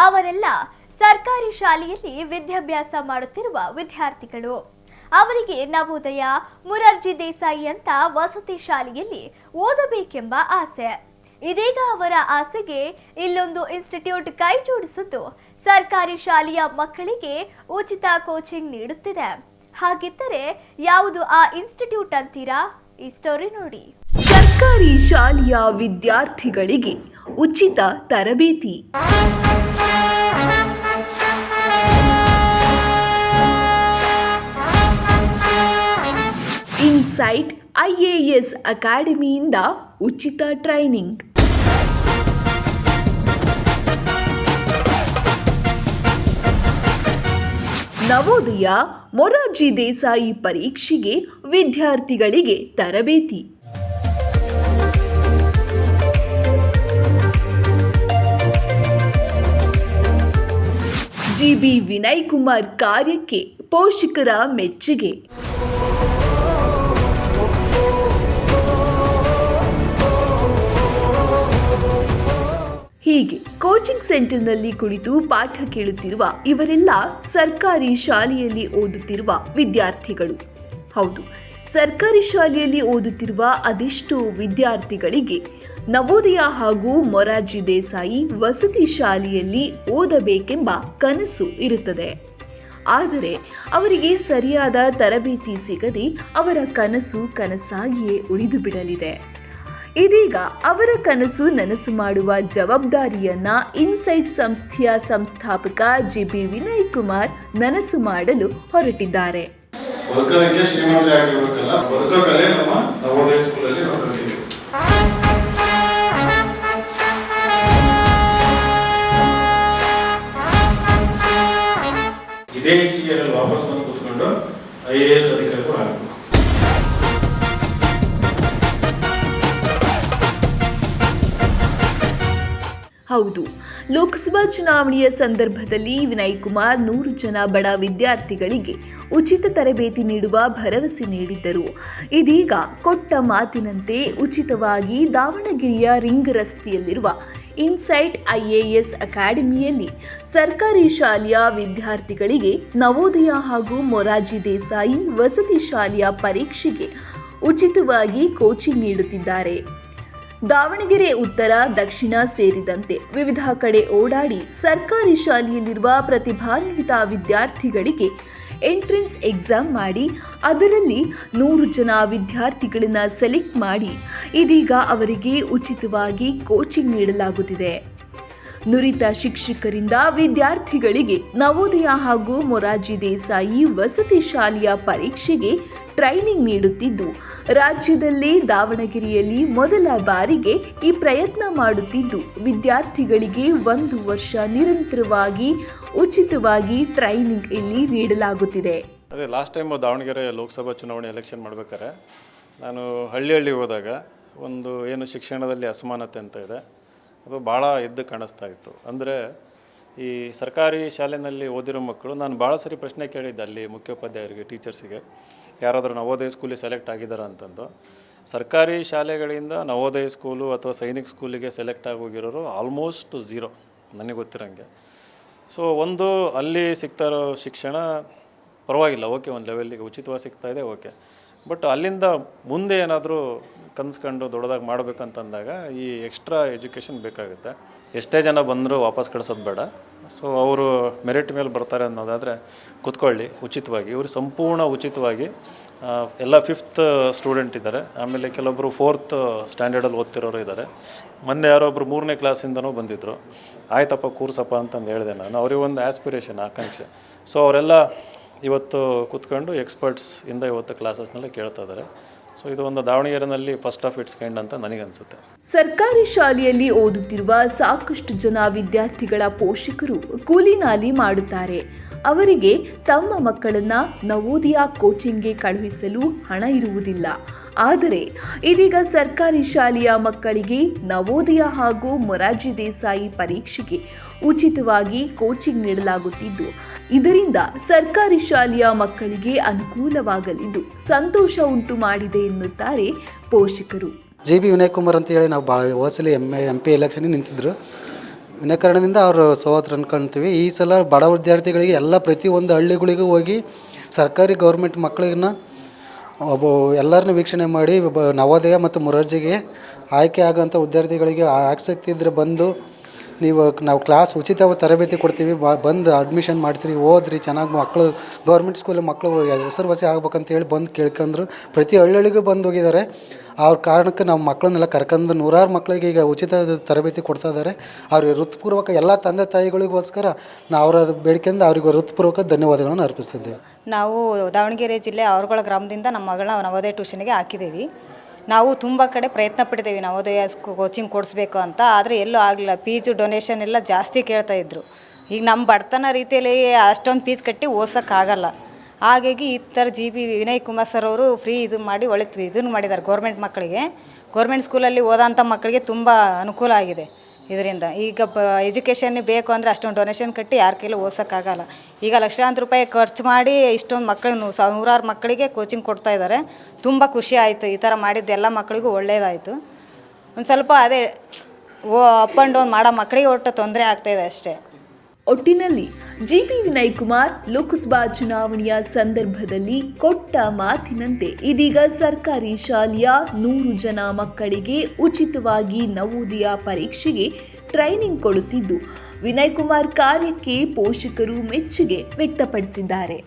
ಅವರೆಲ್ಲ ಸರ್ಕಾರಿ ಶಾಲೆಯಲ್ಲಿ ವಿದ್ಯಾಭ್ಯಾಸ ಮಾಡುತ್ತಿರುವ ವಿದ್ಯಾರ್ಥಿಗಳು. ಅವರಿಗೆ ನವೋದಯ, ಮೊರಾರ್ಜಿ ದೇಸಾಯಿ ಅಂತ ವಸತಿ ಶಾಲೆಯಲ್ಲಿ ಓದಬೇಕೆಂಬ ಆಸೆ. ಇದೀಗ ಅವರ ಆಸೆಗೆ ಇಲ್ಲೊಂದು ಇನ್ಸ್ಟಿಟ್ಯೂಟ್ ಕೈ ಜೋಡಿಸಿದ್ದು ಸರ್ಕಾರಿ ಶಾಲೆಯ ಮಕ್ಕಳಿಗೆ ಉಚಿತ ಕೋಚಿಂಗ್ ನೀಡುತ್ತಿದೆ. ಹಾಗಿದ್ದರೆ ಯಾವುದು ಆ ಇನ್ಸ್ಟಿಟ್ಯೂಟ್ ಅಂತೀರಾ? ಈ ಸ್ಟೋರಿ ನೋಡಿ. ಸರ್ಕಾರಿ ಶಾಲೆಯ ವಿದ್ಯಾರ್ಥಿಗಳಿಗೆ ಉಚಿತ ತರಬೇತಿ. ಇನ್ಸೈಟ್ IAS ಅಕಾಡೆಮಿಯಿಂದ ಉಚಿತ ಟ್ರೈನಿಂಗ್. ನವೋದಯ, ಮೊರಾರ್ಜಿ ದೇಸಾಯಿ ಪರೀಕ್ಷೆಗೆ ವಿದ್ಯಾರ್ಥಿಗಳಿಗೆ ತರಬೇತಿ. GB ವಿನಯ್ ಕುಮಾರ್ ಕಾರ್ಯಕ್ಕೆ ಪೋಷಕರ ಮೆಚ್ಚುಗೆ. ಹೀಗೆ ಕೋಚಿಂಗ್ ಸೆಂಟರ್ನಲ್ಲಿ ಕುಳಿತು ಪಾಠ ಕೇಳುತ್ತಿರುವ ಇವರೆಲ್ಲ ಸರ್ಕಾರಿ ಶಾಲೆಯಲ್ಲಿ ಓದುತ್ತಿರುವ ವಿದ್ಯಾರ್ಥಿಗಳು. ಹೌದು, ಸರ್ಕಾರಿ ಶಾಲೆಯಲ್ಲಿ ಓದುತ್ತಿರುವ ಅದೆಷ್ಟೋ ವಿದ್ಯಾರ್ಥಿಗಳಿಗೆ ನವೋದಯ ಹಾಗೂ ಮೊರಾರ್ಜಿ ದೇಸಾಯಿ ವಸತಿ ಶಾಲೆಯಲ್ಲಿ ಓದಬೇಕೆಂಬ ಕನಸು ಇರುತ್ತದೆ. ಆದರೆ ಅವರಿಗೆ ಸರಿಯಾದ ತರಬೇತಿ ಸಿಗದೆ ಅವರ ಕನಸು ಕನಸಾಗಿಯೇ ಉಳಿದು ಬಿಡಲಿದೆ. ಇದೀಗ ಅವರ ಕನಸು ನನಸು ಮಾಡುವ ಜವಾಬ್ದಾರಿಯನ್ನ ಇನ್ಸೈಟ್ ಸಂಸ್ಥೆಯ ಸಂಸ್ಥಾಪಕ GB ವಿನಯ್ ಕುಮಾರ್ ನನಸು ಮಾಡಲು ಹೊರಟಿದ್ದಾರೆ. ಬದುಕೋದಕ್ಕೆ ಶ್ರೀಮಂತರೇ ಆಗಿರಬೇಕಲ್ಲ, ಬದುಕೋಕಲೆ ನಮ್ಮ ನವೋದಯ ಸ್ಕೂಲಲ್ಲಿ ನಾವು ಕಲಿತೀವಿ. ಇದೇ ಇಚ್ಛೆಯಲ್ಲಿ ವಾಪಸ್ ಬಂದು ಕೂತ್ಕೊಂಡು IAS ಅಧಿಕಾರಿಗಳು ಆಗಬೇಕು. ಹೌದು, ಲೋಕಸಭಾ ಚುನಾವಣೆಯ ಸಂದರ್ಭದಲ್ಲಿ ವಿನಯ್ ಕುಮಾರ್ 100 ಜನ ಬಡ ವಿದ್ಯಾರ್ಥಿಗಳಿಗೆ ಉಚಿತ ತರಬೇತಿ ನೀಡುವ ಭರವಸೆ ನೀಡಿದ್ದರು. ಇದೀಗ ಕೊಟ್ಟ ಮಾತಿನಂತೆ ಉಚಿತವಾಗಿ ದಾವಣಗೆರೆಯ ರಿಂಗ್ ರಸ್ತೆಯಲ್ಲಿರುವ ಇನ್ಸೈಟ್ IAS ಅಕಾಡೆಮಿಯಲ್ಲಿ ಸರ್ಕಾರಿ ಶಾಲೆಯ ವಿದ್ಯಾರ್ಥಿಗಳಿಗೆ ನವೋದಯ ಹಾಗೂ ಮೊರಾರ್ಜಿ ದೇಸಾಯಿ ವಸತಿ ಶಾಲೆಯ ಪರೀಕ್ಷೆಗೆ ಉಚಿತವಾಗಿ ಕೋಚಿಂಗ್ ನೀಡುತ್ತಿದ್ದಾರೆ. ದಾವಣಗೆರೆ ಉತ್ತರ, ದಕ್ಷಿಣ ಸೇರಿದಂತೆ ವಿವಿಧ ಕಡೆ ಓಡಾಡಿ ಸರ್ಕಾರಿ ಶಾಲೆಯಲ್ಲಿರುವ ಪ್ರತಿಭಾನ್ವಿತ ವಿದ್ಯಾರ್ಥಿಗಳಿಗೆ ಎಂಟ್ರೆನ್ಸ್ ಎಕ್ಸಾಮ್ ಮಾಡಿ ಅದರಲ್ಲಿ 100 ಜನ ವಿದ್ಯಾರ್ಥಿಗಳನ್ನು ಸೆಲೆಕ್ಟ್ ಮಾಡಿ ಇದೀಗ ಅವರಿಗೆ ಉಚಿತವಾಗಿ ಕೋಚಿಂಗ್ ನೀಡಲಾಗುತ್ತಿದೆ. ನುರಿತ ಶಿಕ್ಷಕರಿಂದ ವಿದ್ಯಾರ್ಥಿಗಳಿಗೆ ನವೋದಯ ಹಾಗೂ ಮೊರಾರ್ಜಿ ದೇಸಾಯಿ ವಸತಿ ಶಾಲೆಯ ಪರೀಕ್ಷೆಗೆ ಟ್ರೈನಿಂಗ್ ನೀಡುತ್ತಿದ್ದು, ರಾಜ್ಯದಲ್ಲೇ ದಾವಣಗೆರೆಯಲ್ಲಿ ಮೊದಲ ಬಾರಿಗೆ ಈ ಪ್ರಯತ್ನ ಮಾಡುತ್ತಿದ್ದು ವಿದ್ಯಾರ್ಥಿಗಳಿಗೆ 1 ವರ್ಷ ನಿರಂತರವಾಗಿ ಉಚಿತವಾಗಿ ಟ್ರೈನಿಂಗ್ ಇಲ್ಲಿ ನೀಡಲಾಗುತ್ತಿದೆ. ಅದೇ ಲಾಸ್ಟ್ ಟೈಮ್ ದಾವಣಗೆರೆ ಲೋಕಸಭಾ ಚುನಾವಣೆ ಎಲೆಕ್ಷನ್ ಮಾಡ್ಬೇಕಾದ್ರೆ ನಾನು ಹಳ್ಳಿ ಹೋದಾಗ ಒಂದು ಏನು ಶಿಕ್ಷಣದಲ್ಲಿ ಅಸಮಾನತೆ ಅಂತ ಇದೆ, ಅದು ಭಾಳ ಎದ್ದು ಕಾಣಿಸ್ತಾ ಇತ್ತು. ಅಂದರೆ ಈ ಸರ್ಕಾರಿ ಶಾಲೆಯಲ್ಲಿ ಓದಿರೋ ಮಕ್ಕಳು, ನಾನು ಭಾಳ ಸರಿ ಪ್ರಶ್ನೆ ಕೇಳಿದ್ದೆ ಅಲ್ಲಿ ಮುಖ್ಯೋಪಾಧ್ಯಾಯರಿಗೆ, ಟೀಚರ್ಸಿಗೆ, ಯಾರಾದರೂ ನವೋದಯ ಸ್ಕೂಲಿಗೆ ಸೆಲೆಕ್ಟ್ ಆಗಿದ್ದಾರೆ ಅಂತಂದು. ಸರ್ಕಾರಿ ಶಾಲೆಗಳಿಂದ ನವೋದಯ ಸ್ಕೂಲು ಅಥವಾ ಸೈನಿಕ್ ಸ್ಕೂಲಿಗೆ ಸೆಲೆಕ್ಟ್ ಆಗೋಗಿರೋರು ಆಲ್ಮೋಸ್ಟ್ 0 ನನಗೆ ಗೊತ್ತಿರೋಂಗೆ. ಸೊ ಒಂದು ಅಲ್ಲಿ ಸಿಗ್ತಾ ಇರೋ ಶಿಕ್ಷಣ ಪರವಾಗಿಲ್ಲ, ಓಕೆ, ಒಂದು ಲೆವೆಲ್ಲಿಗೆ ಉಚಿತವಾಗಿ ಸಿಗ್ತಾಯಿದೆ, ಓಕೆ. ಬಟ್ ಅಲ್ಲಿಂದ ಮುಂದೆ ಏನಾದರೂ ಕನ್ಸ್ಕೊಂಡು ದೊಡ್ಡದಾಗಿ ಮಾಡಬೇಕಂತಂದಾಗ ಈ ಎಕ್ಸ್ಟ್ರಾ ಎಜುಕೇಷನ್ ಬೇಕಾಗುತ್ತೆ. ಎಷ್ಟೇ ಜನ ಬಂದರೂ ವಾಪಸ್ ಕಳಿಸೋದು ಬೇಡ. ಸೊ ಅವರು ಮೆರಿಟ್ ಮೇಲೆ ಬರ್ತಾರೆ ಅನ್ನೋದಾದರೆ ಕೂತ್ಕೊಳ್ಳಿ ಉಚಿತವಾಗಿ. ಇವರು ಸಂಪೂರ್ಣ ಉಚಿತವಾಗಿ ಎಲ್ಲ 5th ಸ್ಟೂಡೆಂಟ್ ಇದ್ದಾರೆ, ಆಮೇಲೆ ಕೆಲವೊಬ್ಬರು 4th ಸ್ಟ್ಯಾಂಡರ್ಡಲ್ಲಿ ಓದ್ತಿರೋರು ಇದ್ದಾರೆ. ಮೊನ್ನೆ ಯಾರೊಬ್ಬರು 3ನೇ ಕ್ಲಾಸಿಂದನೂ ಬಂದಿದ್ದರು. ಆಯ್ತಪ್ಪ ಕೂರ್ಸಪ್ಪ ಅಂತಂದು ಹೇಳಿದೆ ನಾನು. ಅವ್ರಿಗೆ ಒಂದು ಆಸ್ಪಿರೇಷನ್, ಆಕಾಂಕ್ಷೆ. ಸೊ ಅವರೆಲ್ಲ ಇವತ್ತು ಕೂತ್ಕೊಂಡು ಎಕ್ಸ್ಪರ್ಟ್ಸ್ ಇಂದ ಇವತ್ತು ಕ್ಲಾಸಸ್ನೆಲ್ಲ ಕೇಳ್ತಾ ಇದ್ದಾರೆ. ಸೊ ಇದು ಒಂದು ದಾವಣಗೆರೆನಲ್ಲಿ ಫಸ್ಟ್ ಆಫ್ ಇಟ್ಸ್ ಕೈಂಡ್ ಅಂತ ನನಗನ್ಸುತ್ತೆ. ಸರ್ಕಾರಿ ಶಾಲೆಯಲ್ಲಿ ಓದುತ್ತಿರುವ ಸಾಕಷ್ಟು ಜನ ವಿದ್ಯಾರ್ಥಿಗಳ ಪೋಷಕರು ಕೂಲಿ ನಾಲಿ ಮಾಡುತ್ತಾರೆ. ಅವರಿಗೆ ತಮ್ಮ ಮಕ್ಕಳನ್ನ ನವೋದಯ ಕೋಚಿಂಗ್ಗೆ ಕಳುಹಿಸಲು ಹಣ ಇರುವುದಿಲ್ಲ. ಆದರೆ ಇದೀಗ ಸರ್ಕಾರಿ ಶಾಲೆಯ ಮಕ್ಕಳಿಗೆ ನವೋದಯ ಹಾಗೂ ಮೊರಾರ್ಜಿ ದೇಸಾಯಿ ಪರೀಕ್ಷೆಗೆ ಉಚಿತವಾಗಿ ಕೋಚಿಂಗ್ ನೀಡಲಾಗುತ್ತಿದ್ದು, ಇದರಿಂದ ಸರ್ಕಾರಿ ಶಾಲೆಯ ಮಕ್ಕಳಿಗೆ ಅನುಕೂಲವಾಗಲಿದ್ದು ಸಂತೋಷ ಉಂಟು ಮಾಡಿದೆ ಎನ್ನುತ್ತಾರೆ ಪೋಷಕರು. GB ವಿನಯ್ ಕುಮಾರ್ ಅಂತ ಹೇಳಿ ನಾವು ಭಾಳ ಹೋಸಲಿ MP ಎಲೆಕ್ಷನ್ ನಿಂತಿದ್ರು. ವಿನಾಕಾರಣದಿಂದ ಅವರು ಸೋತ್ರು ಅನ್ಕೊಂತೀವಿ. ಈ ಸಲ ಬಡ ವಿದ್ಯಾರ್ಥಿಗಳಿಗೆ ಎಲ್ಲ ಪ್ರತಿಯೊಂದು ಹಳ್ಳಿಗಳಿಗೂ ಹೋಗಿ ಸರ್ಕಾರಿ ಗೌರ್ಮೆಂಟ್ ಮಕ್ಕಳನ್ನ ಎಲ್ಲರನ್ನೂ ವೀಕ್ಷಣೆ ಮಾಡಿ ನವೋದಯ ಮತ್ತು ಮೊರಾರ್ಜಿಗೆ ಆಯ್ಕೆ ಆಗೋಂಥ ವಿದ್ಯಾರ್ಥಿಗಳಿಗೆ ಆಸಕ್ತಿ ಇದ್ದರೆ ಬಂದು ನಾವು ಕ್ಲಾಸ್ ಉಚಿತ ತರಬೇತಿ ಕೊಡ್ತೀವಿ, ಬಂದು ಅಡ್ಮಿಷನ್ ಮಾಡಿಸ್ರಿ, ಓದ್ರಿ, ಚೆನ್ನಾಗಿ ಮಕ್ಕಳು ಗೌರ್ಮೆಂಟ್ ಸ್ಕೂಲಲ್ಲಿ ಮಕ್ಕಳು ಹೆಸರುವಾಸಿ ಆಗ್ಬೇಕಂತೇಳಿ ಬಂದು ಕೇಳ್ಕೊಂಡ್ರು. ಪ್ರತಿ ಹಳ್ಳಿಗೂ ಬಂದು ಹೋಗಿದ್ದಾರೆ. ಅವ್ರ ಕಾರಣಕ್ಕೆ ನಾವು ಮಕ್ಕಳನ್ನೆಲ್ಲ ಕರ್ಕೊಂಡು ನೂರಾರು ಮಕ್ಕಳಿಗೆ ಈಗ ಉಚಿತ ತರಬೇತಿ ಕೊಡ್ತಾ ಇದ್ದಾರೆ. ಅವ್ರಿಗೆ ಹೃತ್ಪೂರ್ವಕ ಎಲ್ಲ ತಂದೆ ತಾಯಿಗಳಿಗೋಸ್ಕರ ನಾವು ಅವರ ಬೇಡಿಕೆಯಿಂದ ಅವ್ರಿಗೆ ಹೃತ್ಪೂರ್ವಕ ಧನ್ಯವಾದಗಳನ್ನು ಅರ್ಪಿಸ್ತಿದ್ದೇವೆ. ನಾವು ದಾವಣಗೆರೆ ಜಿಲ್ಲೆ ಅವರುಗಳ ಗ್ರಾಮದಿಂದ ನಮ್ಮ ಮಗಳನ್ನ ನವೋದಯ ಟ್ಯೂಷನ್ಗೆ ಹಾಕಿದ್ದೀವಿ. ನಾವು ತುಂಬ ಕಡೆ ಪ್ರಯತ್ನ ಪಟ್ಟಿದ್ದೇವೆ ನವೋದಯ ಕೋಚಿಂಗ್ ಕೊಡಿಸ್ಬೇಕು ಅಂತ, ಆದರೆ ಎಲ್ಲೂ ಆಗಲಿಲ್ಲ. ಫೀಸು ಡೊನೇಷನ್ ಎಲ್ಲ ಜಾಸ್ತಿ ಕೇಳ್ತಾಯಿದ್ರು. ಈಗ ನಮ್ಮ ಬಡತನ ರೀತಿಯಲ್ಲಿ ಅಷ್ಟೊಂದು ಫೀಸ್ ಕಟ್ಟಿ ಓದ್ಸೋಕ್ಕಾಗಲ್ಲ. ಹಾಗಾಗಿ ಈ ಥರ ವಿನಯ್ ಕುಮಾರ್ ಸರ್ ಅವರು ಫ್ರೀ ಇದು ಮಾಡಿ ಒಳ್ಳೆ ಇದನ್ನು ಮಾಡಿದ್ದಾರೆ. ಗೌರ್ಮೆಂಟ್ ಸ್ಕೂಲಲ್ಲಿ ಓದೋಂಥ ಮಕ್ಕಳಿಗೆ ತುಂಬ ಅನುಕೂಲ ಆಗಿದೆ ಇದರಿಂದ. ಈಗ ಎಜುಕೇಷನ್ ಬೇಕು ಅಂದರೆ ಅಷ್ಟೊಂದು ಡೊನೇಷನ್ ಕಟ್ಟಿ ಯಾರ ಕೈಲೂ ಓದ್ಸೋಕ್ಕಾಗಲ್ಲ. ಈಗ ಲಕ್ಷಾಂತರ ರೂಪಾಯಿ ಖರ್ಚು ಮಾಡಿ ಇಷ್ಟೊಂದು ಮಕ್ಕಳು ನೂರಾರು ಮಕ್ಕಳಿಗೆ ಕೋಚಿಂಗ್ ಕೊಡ್ತಾ ಇದ್ದಾರೆ. ತುಂಬ ಖುಷಿ ಆಯಿತು. ಈ ಥರ ಮಾಡಿದ್ದು ಎಲ್ಲ ಮಕ್ಕಳಿಗೂ ಒಳ್ಳೆಯದಾಯಿತು. ಒಂದು ಸ್ವಲ್ಪ ಅದೇ ಅಪ್ ಆ್ಯಂಡ್ ಡೌನ್ ಮಾಡೋ ಮಕ್ಕಳಿಗೆ ಒಟ್ಟು ತೊಂದರೆ ಆಗ್ತಾಯಿದೆ ಅಷ್ಟೇ. ಒಟ್ಟಿನಲ್ಲಿ ಜಿಪಿ ವಿನಯ್ ಕುಮಾರ್ ಲೋಕಸಭಾ ಚುನಾವಣೆಯ ಸಂದರ್ಭದಲ್ಲಿ ಕೊಟ್ಟ ಮಾತಿನಂತೆ ಇದೀಗ ಸರ್ಕಾರಿ ಶಾಲೆಯ 100 ಜನ ಮಕ್ಕಳಿಗೆ ಉಚಿತವಾಗಿ ನವೋದಯ ಪರೀಕ್ಷೆಗೆ ಟ್ರೈನಿಂಗ್ ಕೊಡುತ್ತಿದ್ದು, ವಿನಯ್ ಕುಮಾರ್ ಕಾರ್ಯಕ್ಕೆ ಪೋಷಕರು ಮೆಚ್ಚುಗೆ ವ್ಯಕ್ತಪಡಿಸಿದ್ದಾರೆ.